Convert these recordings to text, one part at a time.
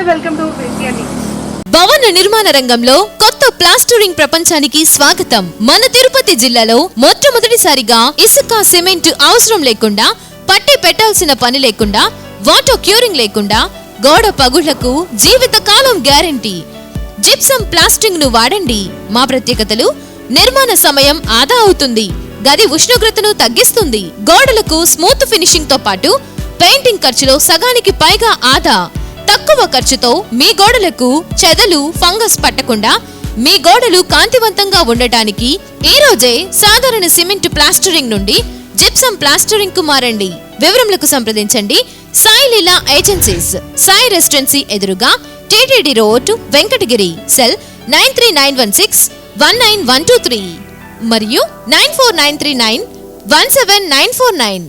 Welcome to విద్యాని. భవన నిర్మాణ రంగంలో కొత్త ప్లాస్టరింగ్ ప్రపంచానికి స్వాగతం. మన తిరుపతి జిల్లాలో మొట్టమొదటిసారిగా ఇసుక సిమెంట్ అవసరం లేకుండా, పట్టి పెట్టాల్సిన పని లేకుండా, వాటర్ క్యూరింగ్ లేకుండా గోడ పగుళ్లకు జీవిత కాలం గ్యారంటీ. జిప్సమ్ ప్లాస్టింగ్ ను వాడండి. మా ప్రత్యేకతలు: నిర్మాణ సమయం ఆదా అవుతుంది, గది ఉష్ణోగ్రతను తగ్గిస్తుంది, గోడలకు స్మూత్ ఫినిషింగ్ తో పాటు పెయింటింగ్ ఖర్చులో సగానికి పైగా ఆదా. తక్కువ ఖర్చుతో మీ గోడలకు చెదలు, ఫంగస్ పట్టకుండా మీ గోడలు కాంతివంతంగా ఉండటానికి ఈ రోజే సాధారణ సిమెంట్ ప్లాస్టరింగ్ నుండి జిప్సమ్ ప్లాస్టరింగ్ కు మారండి. వివరములకు సంప్రదించండి సాయి లీలా ఏజెన్సీస్, సాయి రెసిడెన్సీ ఎదురుగా, టీటీడీ రోడ్, వెంకటగిరి. సెల్ 9391619123 మరియు 9493917949.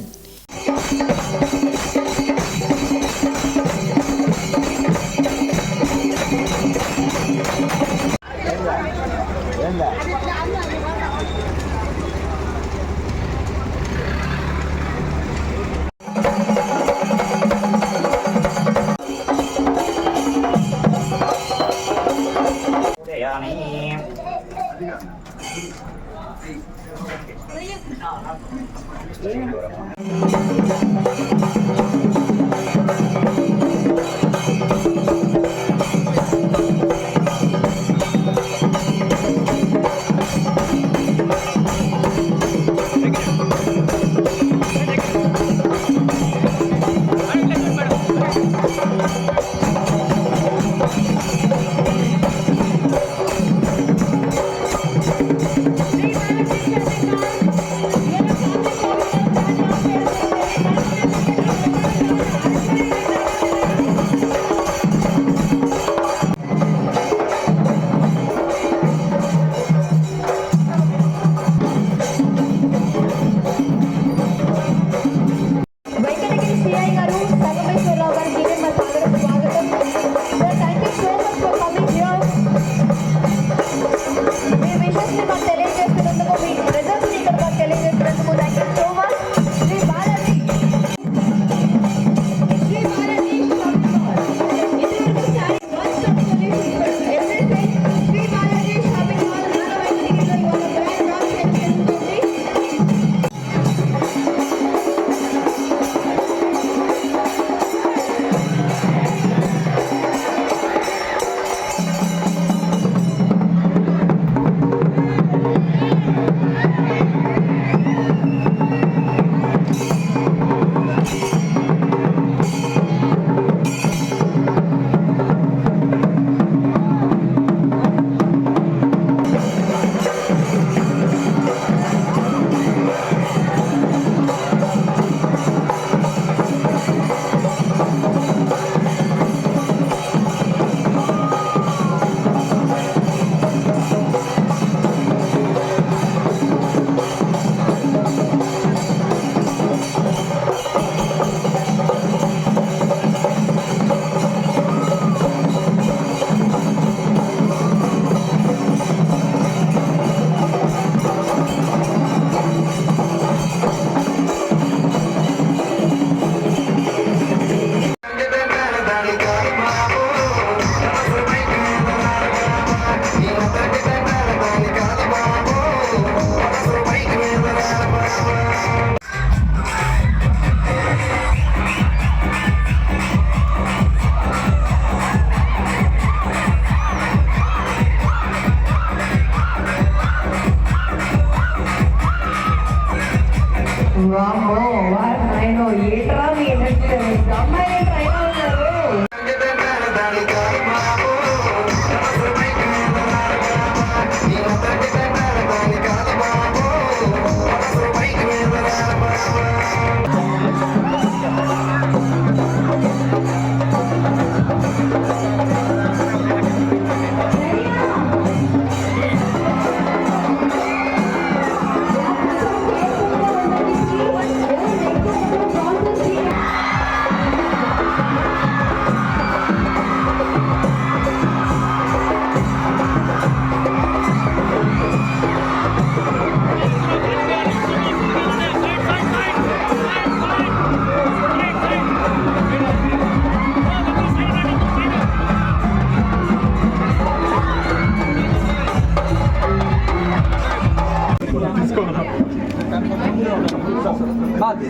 Okay,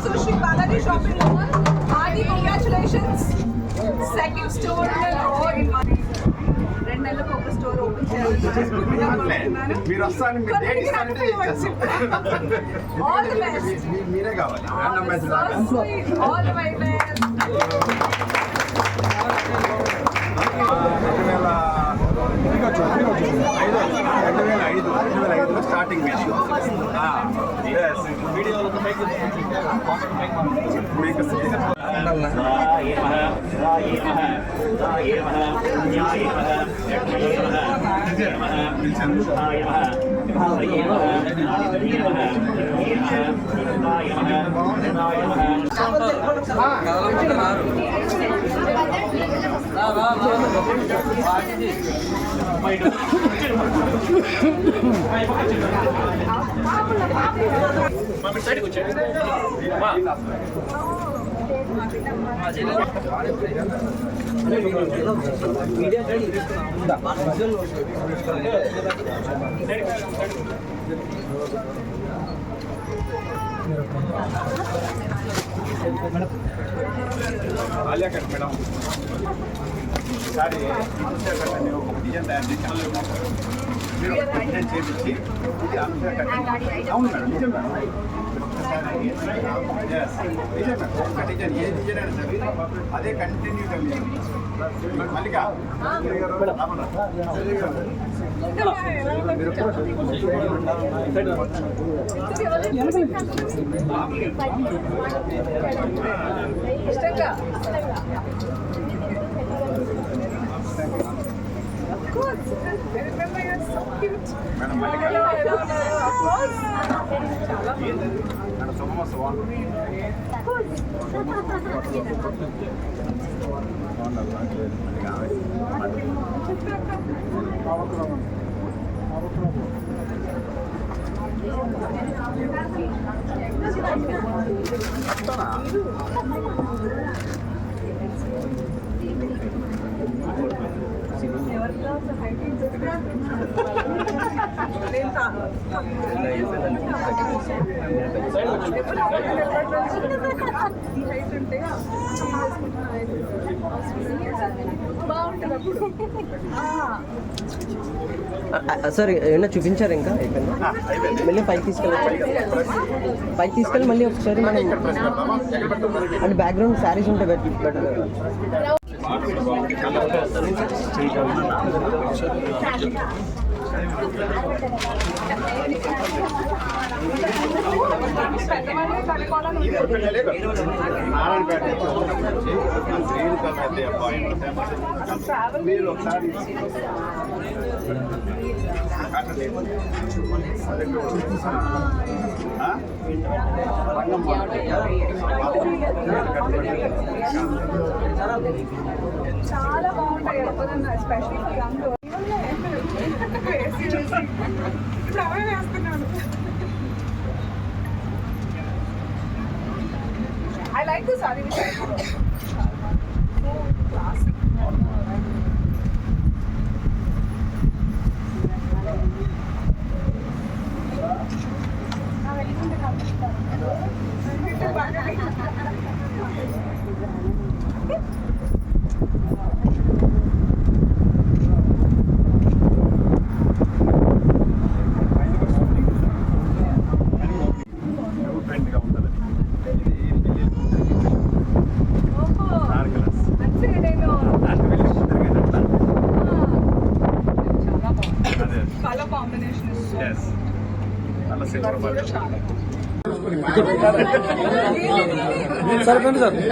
so Sri Balaji Shopping Mall, hearty congratulations. Second store in a row in one. రెండేళ్ళకి ఒక స్టోర్ ఓపెన్ చేయాలి. మీరు వస్తాను ఆల్ ది బెస్ట్. మీరే కావాలి. All the way best. 2005 starting Alia cut madam ఒకసారి ఒక డిజైన్ తయారు చేసి మీరు డిజైన్ చేపించి ఇది ఆలియా కట్ అవును మేడం నిజం మేడం నిజం మేడం ఒక డిజైన్ ఏ డిజైన్ అయినా సరే అదే కంటిన్యూగా మీరు మల్లిక ఇష్టంగా మేడం మల్లిక మేడం శుభమస్తు సార్ ఏమైనా చూపించారు ఇంకా మళ్ళీ పైకి తీసుకెళ్ళి మళ్ళీ ఒకసారి మనం అంటే బ్యాక్గ్రౌండ్ శారీస్ ఉంటే బెటర్. మీరు ఒకసారి చాలా బాగుంటాయి ఎస్పెషల్లీ ఇప్పుడు అవే వేస్తున్నాను. I like this saree. Classic. Color combination is so yes. Sir రండి సార్ మీరు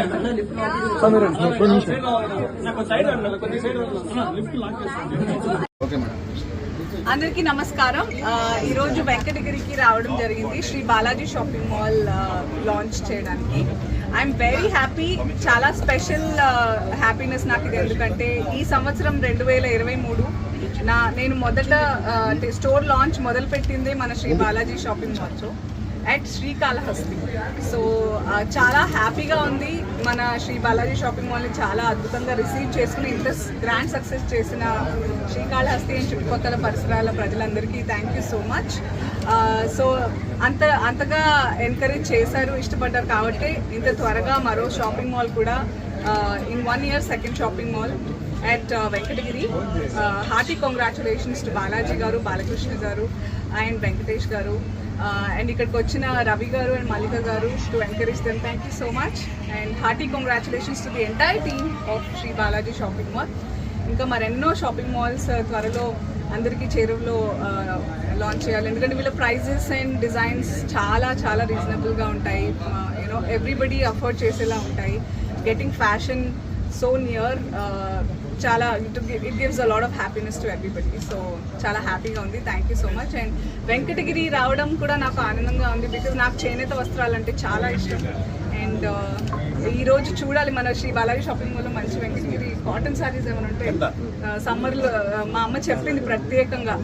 అందరికీ నమస్కారం. ఈరోజు వెంకటగిరికి రావడం జరిగింది Shri Balaji shopping mall launch చేయడానికి. I'm very happy. చాలా స్పెషల్ హ్యాపీనెస్ నాకు ఇది. ఎందుకంటే ఈ సంవత్సరం 2023 నేను మొదట స్టోర్ లాంచ్ మొదలుపెట్టింది మన శ్రీ బాలాజీ షాపింగ్ మాల్తో అట్ శ్రీకాళహస్తి. సో చాలా హ్యాపీగా ఉంది. మన శ్రీ బాలాజీ షాపింగ్ మాల్ని చాలా అద్భుతంగా రిసీవ్ చేసుకుని ఇంత గ్రాండ్ సక్సెస్ చేసిన శ్రీకాళహస్తి అండ్ చుట్టుపక్కల పరిసరాల ప్రజలందరికీ thank you so much. So అంతగా ఎంకరేజ్ చేశారు, ఇష్టపడ్డారు కాబట్టి ఇంత త్వరగా మరో షాపింగ్ మాల్ కూడా in 1 year second shopping mall at Venkatagiri. Hearty congratulations to Balaji గారు, బాలకృష్ణ గారు అండ్ వెంకటేష్ గారు అండ్ ఇక్కడికి వచ్చిన రవి గారు అండ్ మల్లిక గారు to encourage them. Thank you so much and hearty congratulations to the entire team of Sri Balaji shopping mall. ఇంకా మరెన్నో షాపింగ్ మాల్స్ త్వరలో అందరికీ చేరువలో లాంచ్ చేయాలి, ఎందుకంటే వీళ్ళ ప్రైజెస్ అండ్ డిజైన్స్ చాలా చాలా రీజనబుల్గా ఉంటాయి. యూనో ఎవ్రీబడి అఫోర్డ్ చేసేలా ఉంటాయి. గెటింగ్ ఫ్యాషన్ సో నియర్, చాలా it gives a lot of happiness to everybody. So చాలా హ్యాపీగా ఉంది. Thank you so much. And Venkatagiri రావడం కూడా నాకు ఆనందంగా ఉంది, బికాజ్ నాకు చేనేత వస్త్రాలు అంటే చాలా ఇష్టం. అండ్ ఈరోజు చూడాలి మన శ్రీ బాలాజీ షాపింగ్ మాల్లో మంచి వెంకటగిరి కాటన్ శారీస్ ఏమైనా ఉంటే. సమ్మర్లో మా అమ్మ చెప్పింది ప్రత్యేకంగా,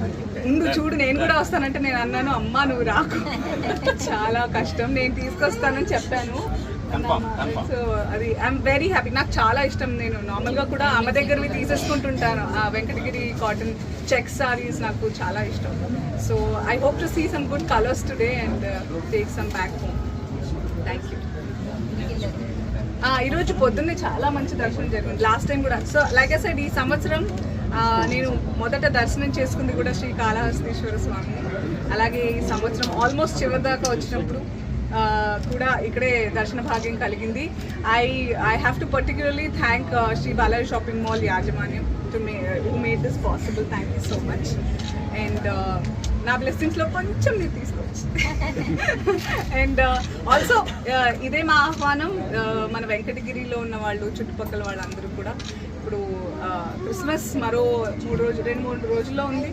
ముందు చూడు నేను కూడా వస్తానంటే నేను అన్నాను, అమ్మ నువ్వు రాకు, చాలా కష్టం, నేను తీసుకొస్తానని చెప్పాను. సో అది ఐఎమ్ వెరీ హ్యాపీ. నాకు చాలా ఇష్టం. నేను నార్మల్గా కూడా అమ్మ దగ్గరవి తీసేసుకుంటుంటాను. ఆ వెంకటగిరి కాటన్ చెక్ సారీస్ నాకు చాలా ఇష్టం. So I hope to see some good colours today and take some back home. Thank you. ఈరోజు పొద్దున్నే చాలా మంచి దర్శనం జరిగింది. లాస్ట్ టైం కూడా. సో లైక్ ఐ సెడ్, ఈ సంవత్సరం నేను మొదట దర్శనం చేసుకుంది కూడా శ్రీ కాళహస్తీశ్వర స్వామి. అలాగే ఈ సంవత్సరం ఆల్మోస్ట్ చివరి దాకా వచ్చినప్పుడు కూడా ఇక్కడే దర్శన భాగ్యం కలిగింది. I have to particularly thank Sri Balaji shopping mall యాజమాన్యం who made this possible. Thank you so much. And నా బ్లెస్సింగ్స్లో కొంచెం మీరు తీసుకోవచ్చు. అండ్ ఆల్సో ఇదే మా ఆహ్వానం మన వెంకటగిరిలో ఉన్న వాళ్ళు, చుట్టుపక్కల వాళ్ళందరూ కూడా. ఇప్పుడు క్రిస్మస్ మరో 2-3 రోజుల్లో ఉంది,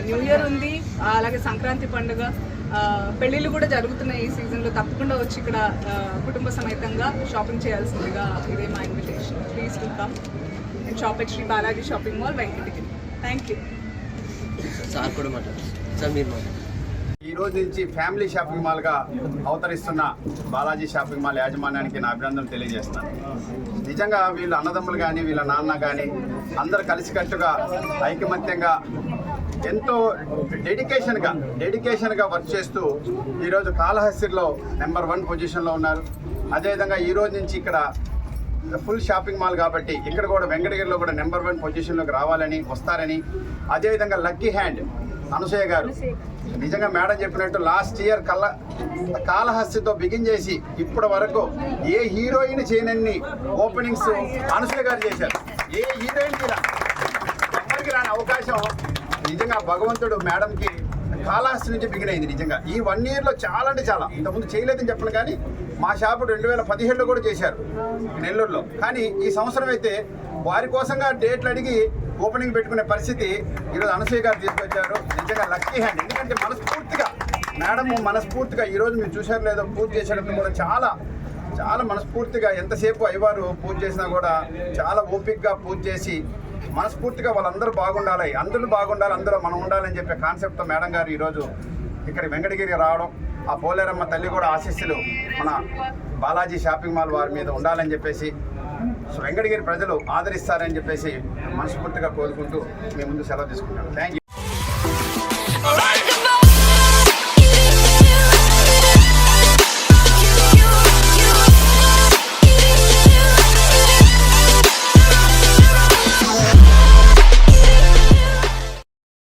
న్యూ ఇయర్ ఉంది, అలాగే సంక్రాంతి పండుగ, పెళ్ళిళ్ళు కూడా జరుగుతున్నాయి ఈ సీజన్లో. తప్పకుండా వచ్చి ఇక్కడ కుటుంబ సమేతంగా షాపింగ్ చేయాల్సిందిగా ఇదే మా invitation. Please to come and shop at Shri Balaji shopping mall Venkatagiri. Thank you. Sir కూడా మాట్లాడారు సార్, మీరు మాట్లాడారు. ఈ రోజు నుంచి ఫ్యామిలీ షాపింగ్ మాల్గా అవతరిస్తున్న బాలాజీ షాపింగ్ మాల్ యాజమాన్యానికి నా అభినందనలు తెలియజేస్తున్నాను. నిజంగా వీళ్ళ అన్నదమ్ములు కానీ వీళ్ళ నాన్న కానీ అందరు కలిసికట్టుగా ఐకమత్యంగా ఎంతో డెడికేషన్గా వర్క్ చేస్తూ ఈరోజు కాళహస్తిలో నెంబర్ 1 పొజిషన్లో ఉన్నారు. అదేవిధంగా ఈ రోజు నుంచి ఇక్కడ ఫుల్ షాపింగ్ మాల్ కాబట్టి ఇక్కడ కూడా వెంకటగిరిలో కూడా నెంబర్ 1 పొజిషన్లోకి రావాలని, వస్తారని. అదేవిధంగా లక్కీ హ్యాండ్ అనసూయ గారు, నిజంగా మేడం చెప్పినట్టు లాస్ట్ ఇయర్ కాళహస్తితో బిగిన్ చేసి ఇప్పటి వరకు ఏ హీరోయిన్ చేయనన్ని ఓపెనింగ్స్ అనసూయ గారు చేశారు. ఏ హీరోయిన్కి ఎవరికి రాని అవకాశం నిజంగా భగవంతుడు మేడంకి కాళహస్తి నుంచి బిగిన్ అయింది. నిజంగా ఈ 1 yearలో చాలా అంటే చాలా, ఇంతకుముందు చేయలేదని చెప్పను కానీ మా షాపు 2017లో కూడా చేశారు నెల్లూరులో. కానీ ఈ సంవత్సరం అయితే వారి కోసంగా డేట్లు అడిగి ఓపెనింగ్ పెట్టుకునే పరిస్థితి ఈరోజు అనసూయ గారు తీసుకొచ్చారు. నిజంగా లక్కీ హ్యాండ్. ఎందుకంటే మనస్ఫూర్తిగా ఈరోజు మీరు చూశారు లేదో, పూజ చేసేటప్పుడు కూడా చాలా చాలా మనస్ఫూర్తిగా, ఎంతసేపు అయ్యవారు పూజ చేసినా కూడా చాలా ఓపికగా పూజ చేసి మనస్ఫూర్తిగా వాళ్ళందరూ బాగుండాలి, అందరూ బాగుండాలి, అందులో మనం ఉండాలని చెప్పే కాన్సెప్ట్తో మేడం గారు ఈరోజు ఇక్కడ వెంకటగిరి రావడం, ఆ పోలేరమ్మ తల్లి కూడా ఆశీస్సులు మన బాలాజీ షాపింగ్ మాల్ వారి మీద ఉండాలని చెప్పేసి, సో వెంకటగిరి ప్రజలు ఆదరిస్తారని చెప్పేసి మనస్ఫూర్తిగా కోరుకుంటూ మీ ముందు సెలవు తీసుకుంటాను. Thank you.